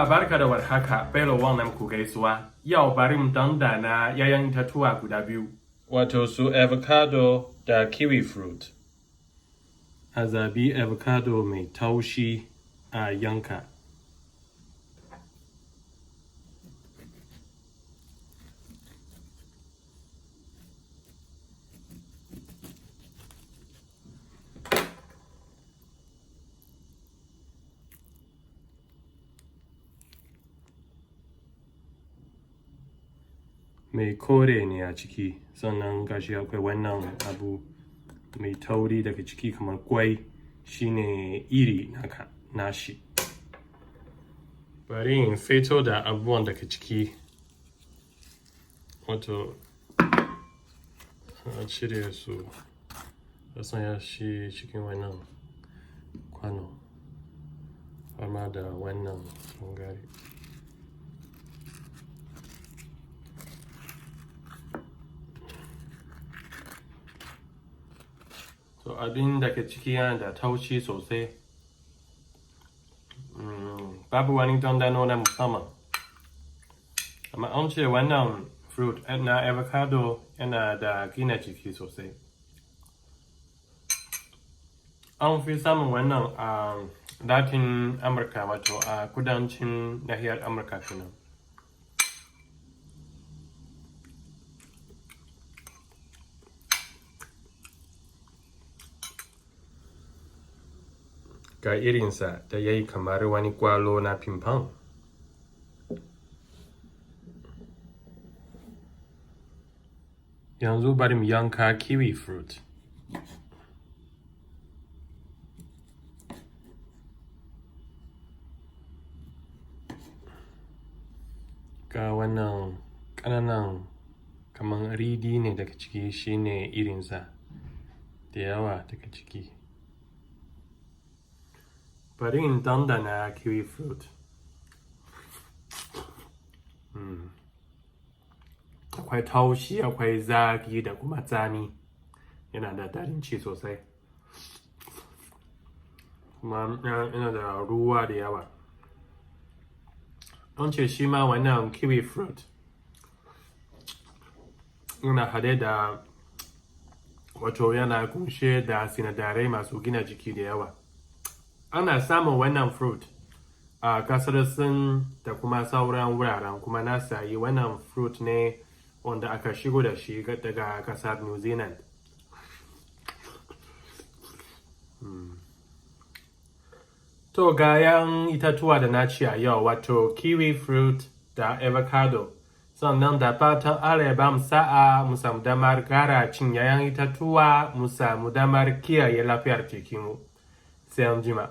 Jama'a barka da warhaka, Bello Wang na muku gaisuwa. Yau bari mu dandana yayan itatuwa guda biyu. Wato su avocado da kiwi fruit. A zabi avocado mai taushi a yanka. Mai kore ne a ciki, sannan gashi akwai wannan abu mai tauri daga ciki kamar kwai, shine iri naka nashi. Bari in fito da abubuwan daga ciki, wato a cire su, a sanya shi cikin wannan kwano, har ma da wannan bangare. So abin da ke ciki yana da taushi sosai. Babu wani dandano na musamman. Amma an ce wannan fruit na avocado yana da gina jiki sosai. An fi samun wannan a Latin Amurka, wato a kudancin nahiyar Amurka kenan. Ga irinsa da ya yi kamar wani kwalo na pimpon. Yanzu bari mu yanka kiwi fruit. Ga wannan ƙananan kamar ridi ne daga ciki, shine irinsa da yawa daga ciki. Bari in dandana kiwi fruit. Akwai taushi, akwai zaki da kuma tsami. Yana da daɗin ci sosai. Kuma yana da ruwa da yawa. An ce shi ma wannan kiwi fruit yana haɗe da, wato yana kunshe da sinadarai masu gina jiki da yawa. Ana samun wannan fruit a kasar Sin da kuma sauran wuraren, kuma na sayi wannan fruit ne wanda aka shigo da shi daga kasar New Zealand. To ga yan itatuwa da na ci a yau, wato kiwi fruit da avocado. Sannan da fatan Allah ya ba mu sa'a, mu samu damar gara cin yayan itatuwa, mu samu damar kiyaye lafiyar jikinmu. Sai an jima.